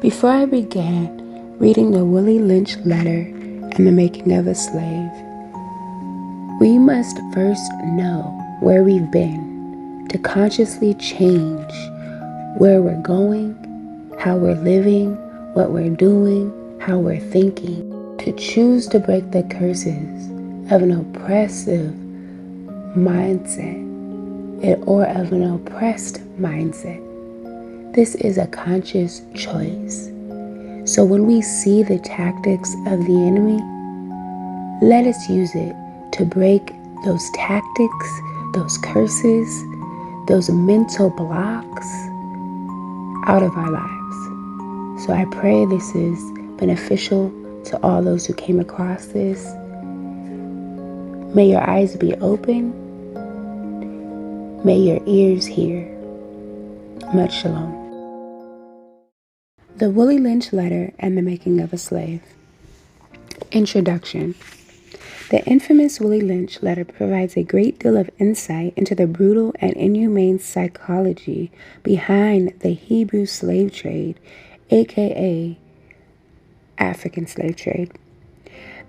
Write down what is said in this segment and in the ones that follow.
Before I began reading the Willie Lynch Letter and the Making of a Slave, we must first know where we've been to consciously change where we're going, how we're living, what we're doing, how we're thinking, to choose to break the curses of an oppressive mindset or of an oppressed mindset. This is a conscious choice. So when we see the tactics of the enemy, let us use it to break those tactics, those curses, those mental blocks out of our lives. So I pray this is beneficial to all those who came across this. May your eyes be open. May your ears hear. Much shalom. The Willie Lynch Letter and the Making of a Slave. Introduction. The infamous Willie Lynch Letter provides a great deal of insight into the brutal and inhumane psychology behind the Hebrew slave trade, aka African slave trade.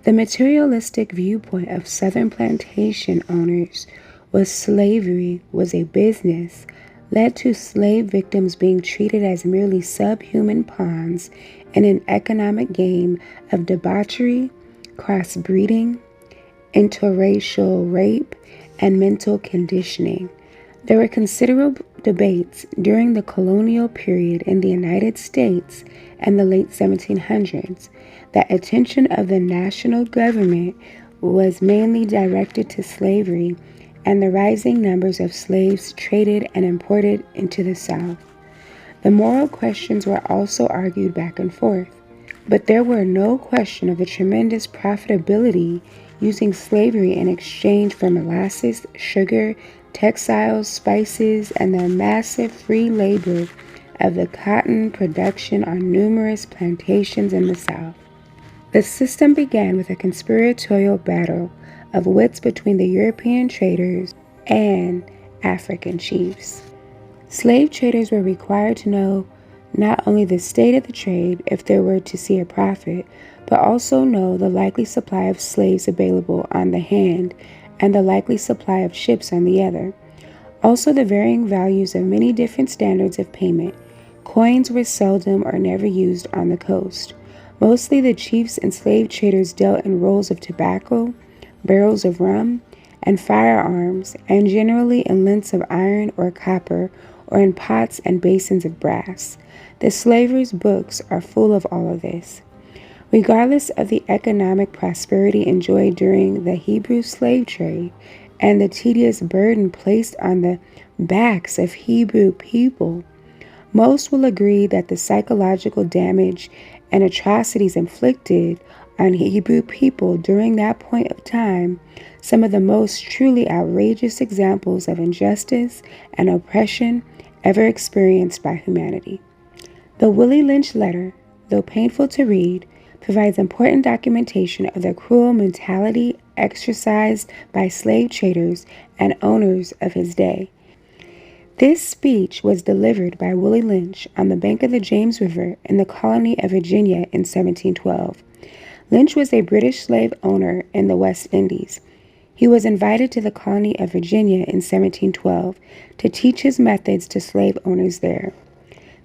The materialistic viewpoint of Southern plantation owners was slavery was a business led to slave victims being treated as merely subhuman pawns in an economic game of debauchery, crossbreeding, interracial rape, and mental conditioning. There were considerable debates during the colonial period in the United States and the late 1700s that attention of the national government was mainly directed to slavery and the rising numbers of slaves traded and imported into the South. The moral questions were also argued back and forth, but there were no question of the tremendous profitability using slavery in exchange for molasses, sugar, textiles, spices, and the massive free labor of the cotton production on numerous plantations in the South. The system began with a conspiratorial battle of wits between the European traders and African chiefs. Slave traders were required to know not only the state of the trade if they were to see a profit, but also know the likely supply of slaves available on the hand and the likely supply of ships on the other. Also the varying values of many different standards of payment. Coins were seldom or never used on the coast. Mostly the chiefs and slave traders dealt in rolls of tobacco, barrels of rum, and firearms, and generally in lengths of iron or copper, or in pots and basins of brass. The slavers' books are full of all of this. Regardless of the economic prosperity enjoyed during the Hebrew slave trade and the tedious burden placed on the backs of Hebrew people, most will agree that the psychological damage and atrocities inflicted on Hebrew people during that point of time, some of the most truly outrageous examples of injustice and oppression ever experienced by humanity. The Willie Lynch Letter, though painful to read, provides important documentation of the cruel mentality exercised by slave traders and owners of his day. This speech was delivered by Willie Lynch on the bank of the James River in the colony of Virginia in 1712. Lynch was a British slave owner in the West Indies. He was invited to the colony of Virginia in 1712 to teach his methods to slave owners there.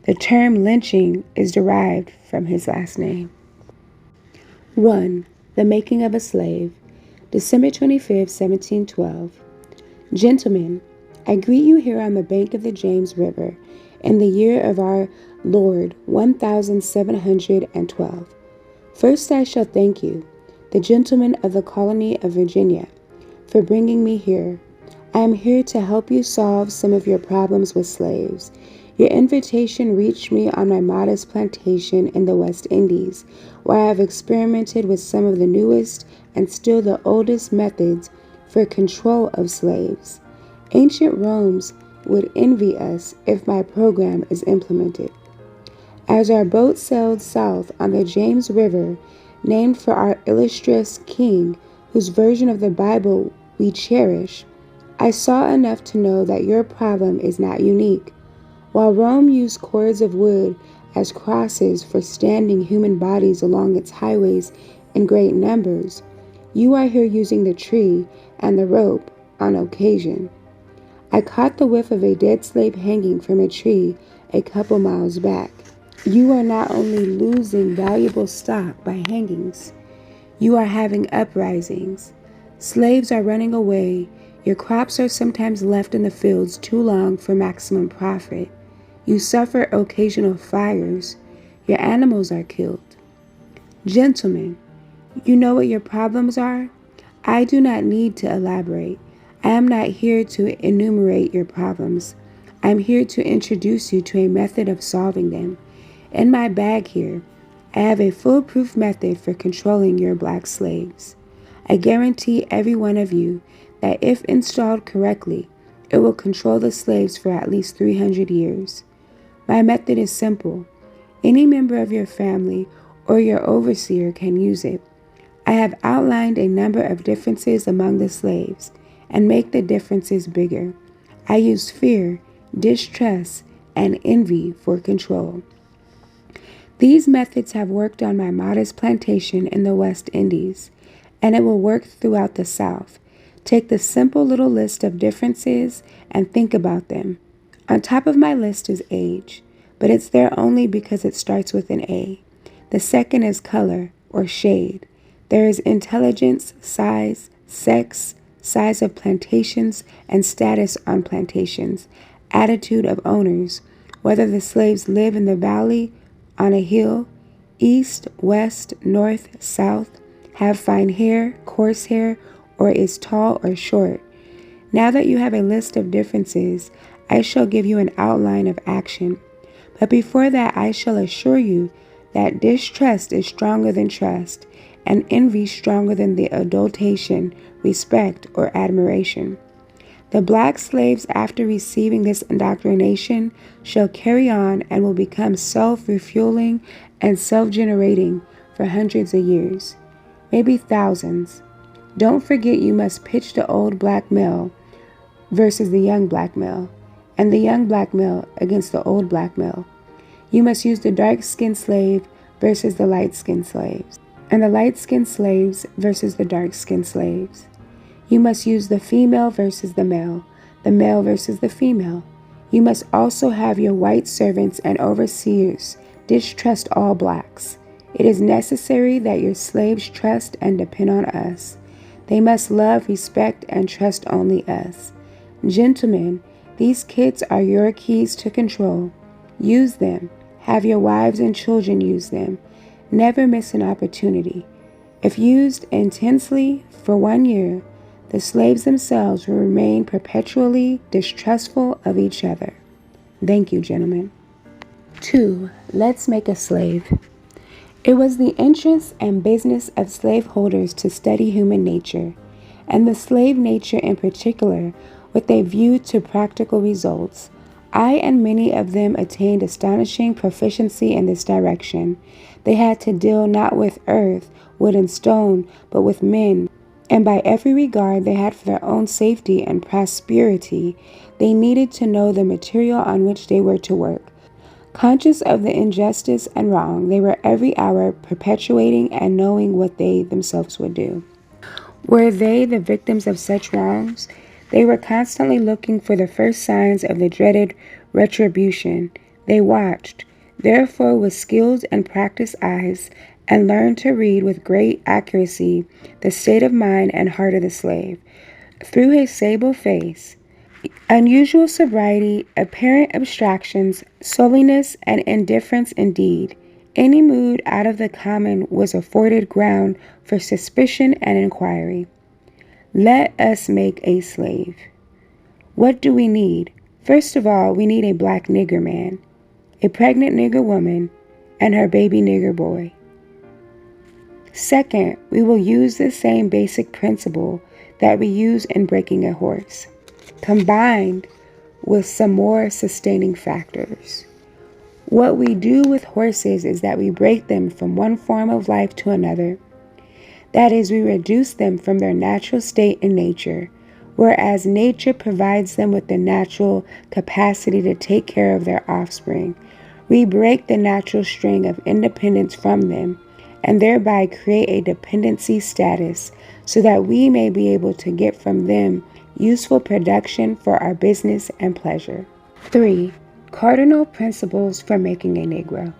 The term lynching is derived from his last name. 1. The Making of a Slave. December 25, 1712. Gentlemen, I greet you here on the bank of the James River in the year of our Lord 1712. First I shall thank you, the gentlemen of the colony of Virginia, for bringing me here. I am here to help you solve some of your problems with slaves. Your invitation reached me on my modest plantation in the West Indies, where I have experimented with some of the newest and still the oldest methods for control of slaves. Ancient Rome would envy us if my program is implemented. As our boat sailed south on the James River, named for our illustrious king, whose version of the Bible we cherish, I saw enough to know that your problem is not unique. While Rome used cords of wood as crosses for standing human bodies along its highways in great numbers, you are here using the tree and the rope on occasion. I caught the whiff of a dead slave hanging from a tree a couple miles back. You are not only losing valuable stock by hangings, you are having uprisings. Slaves are running away. Your crops are sometimes left in the fields too long for maximum profit. You suffer occasional fires. Your animals are killed. Gentlemen, you know what your problems are? I do not need to elaborate. I am not here to enumerate your problems. I am here to introduce you to a method of solving them. In my bag here, I have a foolproof method for controlling your black slaves. I guarantee every one of you that if installed correctly, it will control the slaves for at least 300 years. My method is simple. Any member of your family or your overseer can use it. I have outlined a number of differences among the slaves and make the differences bigger. I use fear, distrust, and envy for control. These methods have worked on my modest plantation in the West Indies, and it will work throughout the South. Take the simple little list of differences and think about them. On top of my list is age, but it's there only because it starts with an A. The second is color or shade. There is intelligence, size, sex, size of plantations, and status on plantations, attitude of owners, whether the slaves live in the valley, on a hill, east, west, north, south, have fine hair, coarse hair, or is tall or short. Now that you have a list of differences, I shall give you an outline of action. But before that, I shall assure you that distrust is stronger than trust, and envy stronger than the adulation, respect, or admiration. The black slaves, after receiving this indoctrination, shall carry on and will become self-refueling and self-generating for hundreds of years, maybe thousands. Don't forget you must pitch the old black male versus the young black male, and the young black male against the old black male. You must use the dark-skinned slave versus the light-skinned slaves, and the light-skinned slaves versus the dark-skinned slaves. You must use the female versus the male versus the female. You must also have your white servants and overseers distrust all blacks. It is necessary that your slaves trust and depend on us. They must love, respect, and trust only us. Gentlemen, these kids are your keys to control. Use them. Have your wives and children use them. Never miss an opportunity. If used intensely for 1 year, the slaves themselves will remain perpetually distrustful of each other. Thank you, gentlemen. 2. Let's make a slave. It was the interest and business of slaveholders to study human nature, and the slave nature in particular, with a view to practical results. I and many of them attained astonishing proficiency in this direction. They had to deal not with earth, wood, and stone, but with men. And by every regard they had for their own safety and prosperity, they needed to know the material on which they were to work. Conscious of the injustice and wrong, they were every hour perpetuating and knowing what they themselves would do. Were they the victims of such wrongs? They were constantly looking for the first signs of the dreaded retribution. They watched, therefore, with skilled and practiced eyes, and learned to read with great accuracy the state of mind and heart of the slave. Through his sable face, unusual sobriety, apparent abstractions, surliness, and indifference indeed, any mood out of the common was afforded ground for suspicion and inquiry. Let us make a slave. What do we need? First of all, we need a black nigger man, a pregnant nigger woman, and her baby nigger boy. Second, we will use the same basic principle that we use in breaking a horse, combined with some more sustaining factors. What we do with horses is that we break them from one form of life to another. That is, we reduce them from their natural state in nature, whereas nature provides them with the natural capacity to take care of their offspring. We break the natural string of independence from them and thereby create a dependency status so that we may be able to get from them useful production for our business and pleasure. 3. Cardinal principles for making a Negro.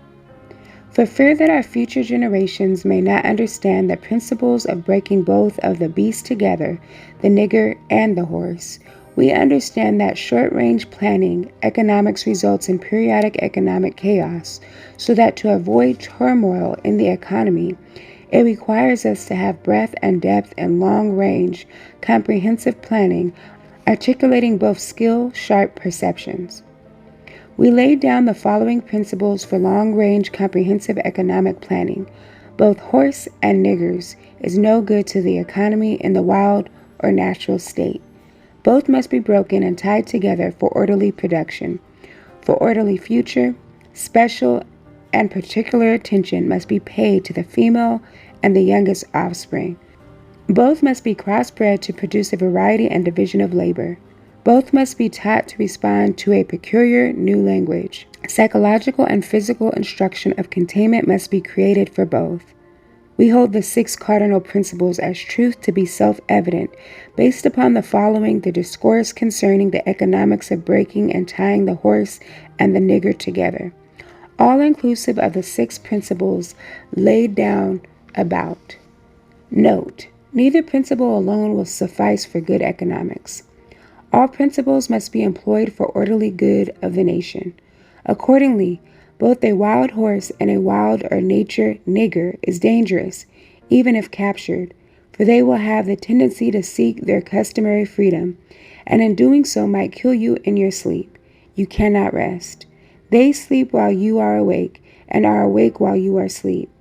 For fear that our future generations may not understand the principles of breaking both of the beasts together, the nigger and the horse, we understand that short-range planning economics results in periodic economic chaos, so that to avoid turmoil in the economy, it requires us to have breadth and depth in long-range, comprehensive planning, articulating both skill-sharp perceptions. We laid down the following principles for long-range, comprehensive economic planning. Both horse and niggers is no good to the economy in the wild or natural state. Both must be broken and tied together for orderly production. For orderly future, special and particular attention must be paid to the female and the youngest offspring. Both must be crossbred to produce a variety and division of labor. Both must be taught to respond to a peculiar new language. Psychological and physical instruction of containment must be created for both. We hold the 6 cardinal principles as truth to be self-evident, based upon the following: the discourse concerning the economics of breaking and tying the horse and the nigger together, all inclusive of the 6 principles laid down about. Note: neither principle alone will suffice for good economics. All principles must be employed for orderly good of the nation. Accordingly, both a wild horse and a wild or nature nigger is dangerous, even if captured, for they will have the tendency to seek their customary freedom, and in doing so might kill you in your sleep. You cannot rest. They sleep while you are awake, and are awake while you are asleep.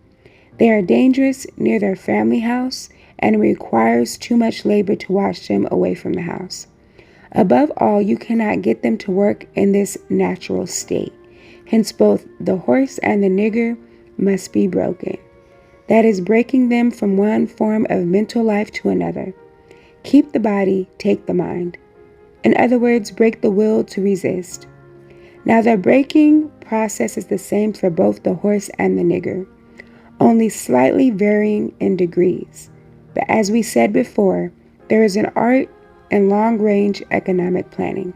They are dangerous near their family house, and it requires too much labor to watch them away from the house. Above all, you cannot get them to work in this natural state. Hence, both the horse and the nigger must be broken. That is, breaking them from one form of mental life to another. Keep the body, take the mind. In other words, break the will to resist. Now, the breaking process is the same for both the horse and the nigger, only slightly varying in degrees. But as we said before, there is an art in long-range economic planning.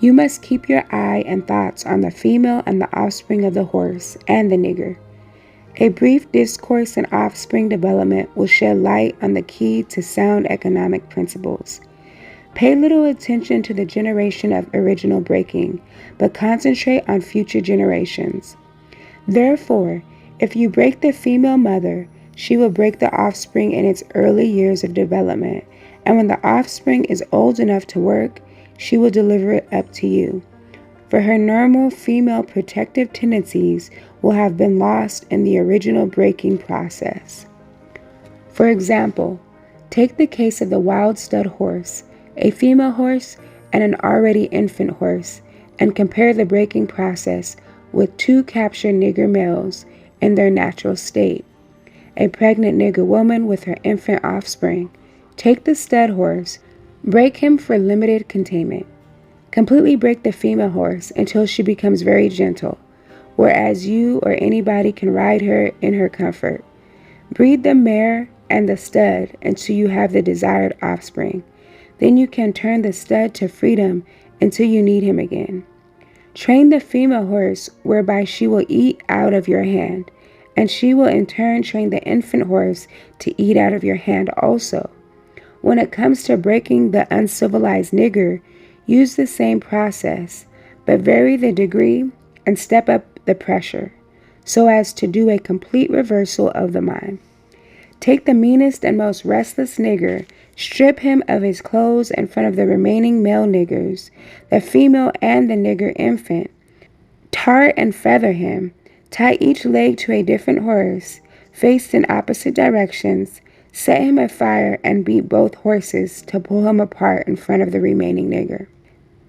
You must keep your eye and thoughts on the female and the offspring of the horse and the nigger. A brief discourse in offspring development will shed light on the key to sound economic principles. Pay little attention to the generation of original breaking, but concentrate on future generations. Therefore, if you break the female mother, she will break the offspring in its early years of development, and when the offspring is old enough to work, she will deliver it up to you. For her normal female protective tendencies will have been lost in the original breaking process. For example, take the case of the wild stud horse, a female horse, and an already infant horse, and compare the breaking process with 2 captured nigger males in their natural state. A pregnant nigger woman with her infant offspring. Take the stud horse, break him for limited containment. Completely break the female horse until she becomes very gentle, whereas you or anybody can ride her in her comfort. Breed the mare and the stud until you have the desired offspring. Then you can turn the stud to freedom until you need him again. Train the female horse whereby she will eat out of your hand, and she will in turn train the infant horse to eat out of your hand also. When it comes to breaking the uncivilized nigger, use the same process, but vary the degree and step up the pressure, so as to do a complete reversal of the mind. Take the meanest and most restless nigger, strip him of his clothes in front of the remaining male niggers, the female and the nigger infant. Tar and feather him, tie each leg to a different horse, faced in opposite directions, set him afire and beat both horses to pull him apart in front of the remaining nigger.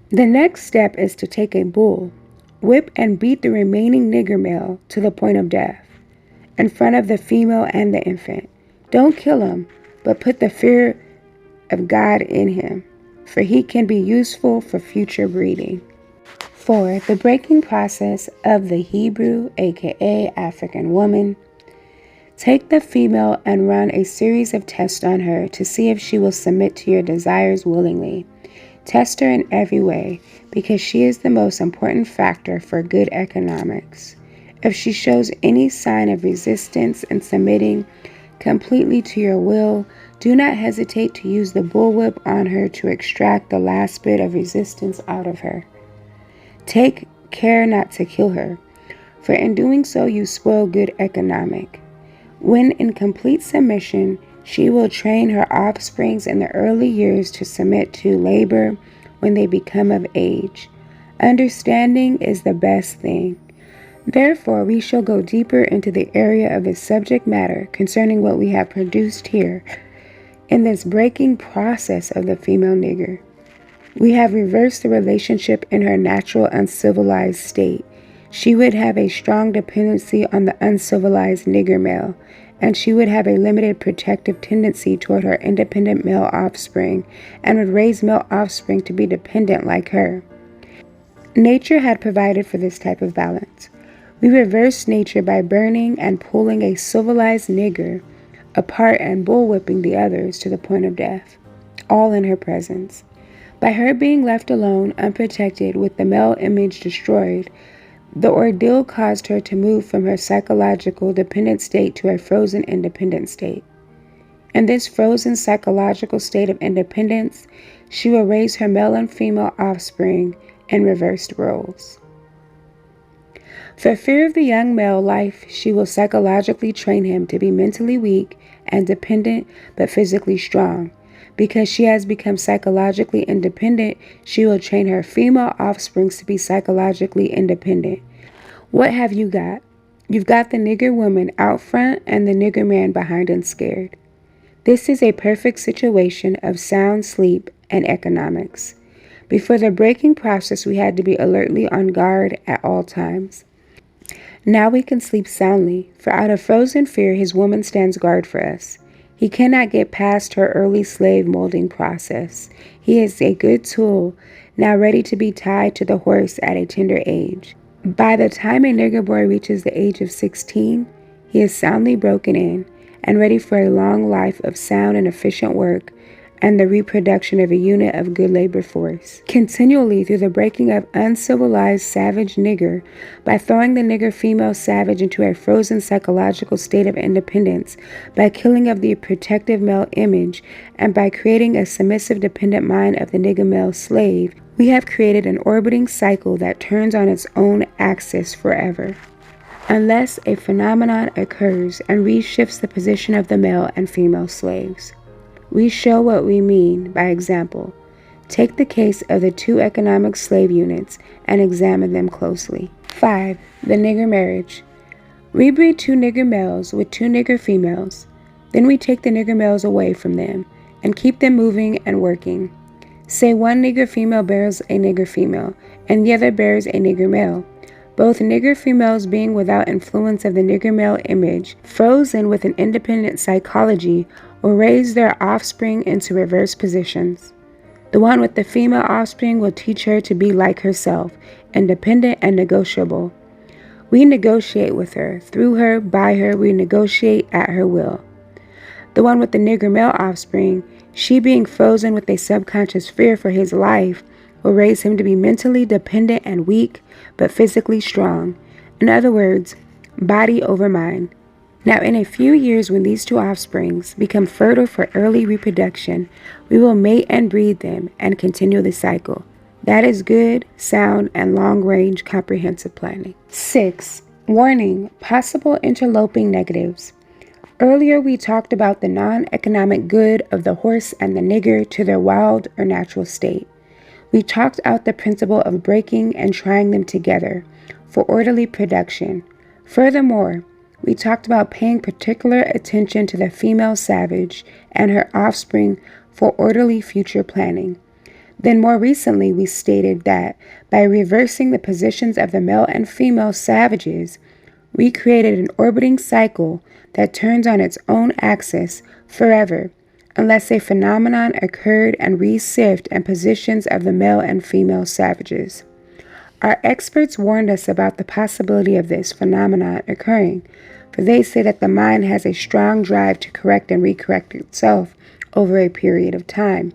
The next step is to take a bull, whip and beat the remaining nigger male to the point of death in front of the female and the infant. Don't kill him, but put the fear of God in him, for he can be useful for future breeding. 4. The breaking process of the Hebrew, aka African woman. Take the female and run a series of tests on her to see if she will submit to your desires willingly. Test her in every way, because she is the most important factor for good economics. If she shows any sign of resistance and submitting completely to your will, do not hesitate to use the bullwhip on her to extract the last bit of resistance out of her. Take care not to kill her, for in doing so you spoil good economic. When in complete submission, she will train her offsprings in the early years to submit to labor when they become of age. Understanding is the best thing. Therefore, we shall go deeper into the area of the subject matter concerning what we have produced here in this breaking process of the female nigger. We have reversed the relationship in her natural uncivilized state. She would have a strong dependency on the uncivilized nigger male, and she would have a limited protective tendency toward her independent male offspring, and would raise male offspring to be dependent like her. Nature had provided for this type of balance. We reversed nature by burning and pulling a civilized nigger apart and bullwhipping the others to the point of death, all in her presence. By her being left alone, unprotected, with the male image destroyed, the ordeal caused her to move from her psychological dependent state to a frozen independent state. In this frozen psychological state of independence, she will raise her male and female offspring in reversed roles. For fear of the young male life, she will psychologically train him to be mentally weak and dependent but physically strong. Because she has become psychologically independent, she will train her female offsprings to be psychologically independent. What have you got? You've got the nigger woman out front and the nigger man behind and scared. This is a perfect situation of sound sleep and economics. Before the breaking process, we had to be alertly on guard at all times. Now we can sleep soundly, for out of frozen fear his woman stands guard for us. He cannot get past her early slave molding process. He is a good tool, now ready to be tied to the horse at a tender age. By the time a nigger boy reaches the age of 16, he is soundly broken in and ready for a long life of sound and efficient work and the reproduction of a unit of good labor force. Continually through the breaking of uncivilized savage nigger, by throwing the nigger female savage into a frozen psychological state of independence, by killing of the protective male image, and by creating a submissive dependent mind of the nigger male slave, we have created an orbiting cycle that turns on its own axis forever. Unless a phenomenon occurs and reshifts the position of the male and female slaves. We show what we mean by example. Take the case of the two economic slave units and examine them closely. 5. The nigger marriage. We breed 2 nigger males with 2 nigger females. Then we take the nigger males away from them and keep them moving and working. Say one nigger female bears a nigger female and the other bears a nigger male. Both nigger females being without influence of the nigger male image, frozen with an independent psychology, will raise their offspring into reverse positions. The one with the female offspring will teach her to be like herself, independent and negotiable. We negotiate with her, through her, by her, we negotiate at her will. The one with the nigger male offspring, she being frozen with a subconscious fear for his life, will raise him to be mentally dependent and weak, but physically strong. In other words, body over mind. Now, in a few years, when these 2 offsprings become fertile for early reproduction, we will mate and breed them and continue the cycle. That is good, sound, and long-range comprehensive planning. 6. Warning: possible interloping negatives. Earlier, we talked about the non-economic good of the horse and the nigger to their wild or natural state. We talked out the principle of breaking and trying them together for orderly production. Furthermore, we talked about paying particular attention to the female savage and her offspring for orderly future planning. Then more recently, we stated that by reversing the positions of the male and female savages, we created an orbiting cycle that turns on its own axis forever, unless a phenomenon occurred and re-sift and positions of the male and female savages. Our experts warned us about the possibility of this phenomenon occurring, for they say that the mind has a strong drive to correct and recorrect itself over a period of time.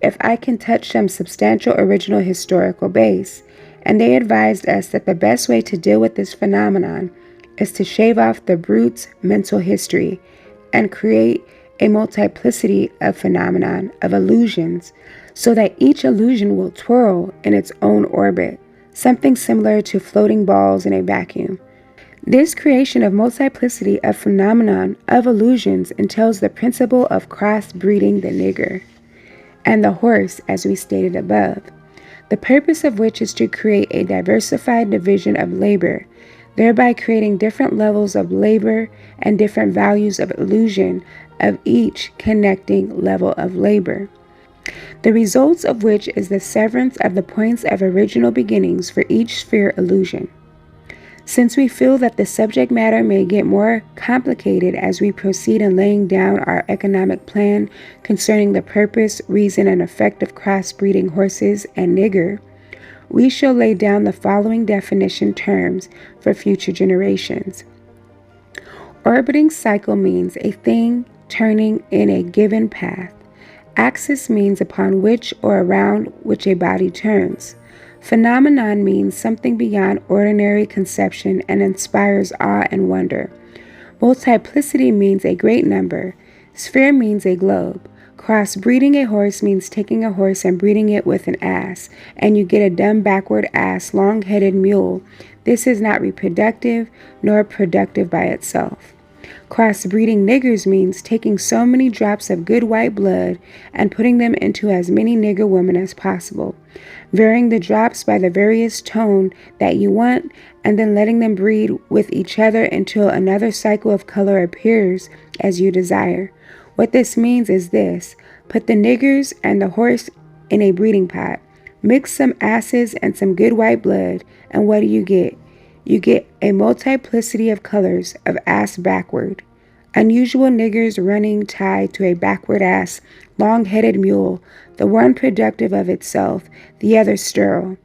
If I can touch some substantial original historical base, and they advised us that the best way to deal with this phenomenon is to shave off the brute's mental history and create a multiplicity of phenomenon of illusions so that each illusion will twirl in its own orbit, something similar to floating balls in a vacuum. This creation of multiplicity of phenomenon of illusions entails the principle of cross-breeding the nigger and the horse, as we stated above, the purpose of which is to create a diversified division of labor, thereby creating different levels of labor and different values of illusion of each connecting level of labor, the results of which is the severance of the points of original beginnings for each sphere illusion. Since we feel that the subject matter may get more complicated as we proceed in laying down our economic plan concerning the purpose, reason, and effect of cross-breeding horses and nigger, we shall lay down the following definition terms for future generations. Orbiting cycle means a thing turning in a given path. Axis means upon which or around which a body turns. Phenomenon means something beyond ordinary conception and inspires awe and wonder. Multiplicity means a great number. Sphere means a globe. Cross-breeding a horse means taking a horse and breeding it with an ass, and you get a dumb backward ass, long-headed mule. This is not reproductive nor productive by itself. Cross-breeding niggers means taking so many drops of good white blood and putting them into as many nigger women as possible, varying the drops by the various tone that you want, and then letting them breed with each other until another cycle of color appears as you desire. What this means is this: put the niggers and the horse in a breeding pot, mix some asses and some good white blood, and what do you get? You get a multiplicity of colors of ass backward. Unusual niggers running tied to a backward ass, long-headed mule, the one productive of itself, the other sterile,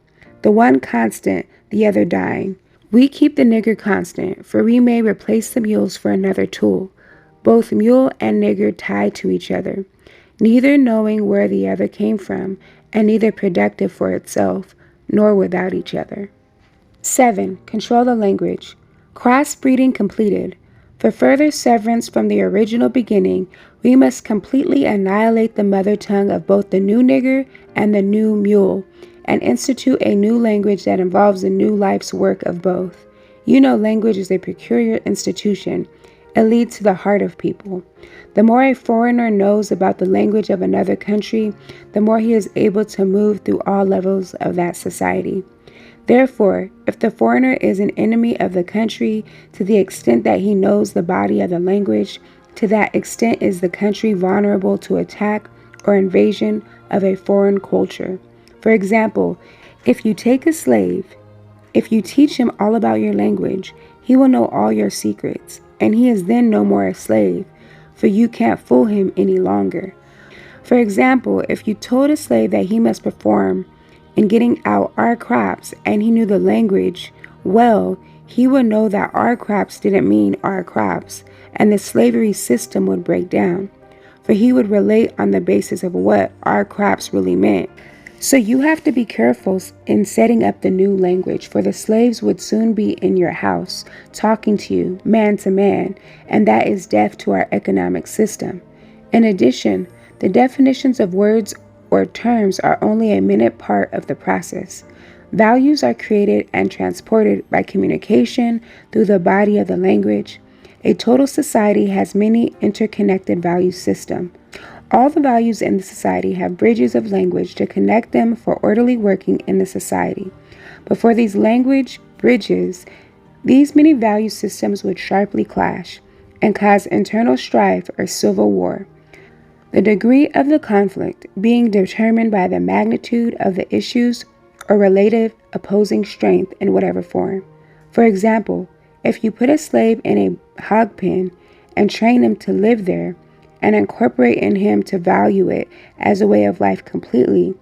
the one constant, the other dying. We keep the nigger constant, for we may replace the mules for another tool, both mule and nigger tied to each other, neither knowing where the other came from, and neither productive for itself, nor without each other. 7. Control the language. Cross-breeding completed. For further severance from the original beginning, we must completely annihilate the mother tongue of both the new nigger and the new mule, and institute a new language that involves the new life's work of both. You know, language is a peculiar institution. It leads to the heart of people. The more a foreigner knows about the language of another country, the more he is able to move through all levels of that society. Therefore, if the foreigner is an enemy of the country, to the extent that he knows the body of the language, to that extent is the country vulnerable to attack or invasion of a foreign culture. For example, if you take a slave, if you teach him all about your language, he will know all your secrets, and he is then no more a slave, for you can't fool him any longer. For example, if you told a slave that he must perform in getting out our crops, and he knew the language well, he would know that our crops didn't mean our crops, and the slavery system would break down, for he would relate on the basis of what our crops really meant. So you have to be careful in setting up the new language, for the slaves would soon be in your house, talking to you, man to man, and that is death to our economic system. In addition, the definitions of words or terms are only a minute part of the process. Values are created and transported by communication through the body of the language. A total society has many interconnected value systems. All the values in the society have bridges of language to connect them for orderly working in the society. But for these language bridges, these many value systems would sharply clash and cause internal strife or civil war. The degree of the conflict being determined by the magnitude of the issues or relative opposing strength in whatever form. For example, if you put a slave in a hog pen and train him to live there and incorporate in him to value it as a way of life completely,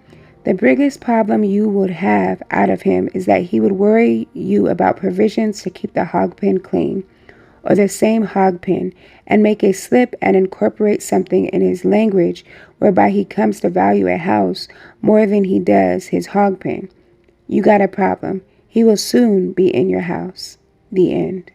The biggest problem you would have out of him is that he would worry you about provisions to keep the hog pen clean, or the same hog pen, and make a slip and incorporate something in his language whereby he comes to value a house more than he does his hog pen. You got a problem. He will soon be in your house. The end.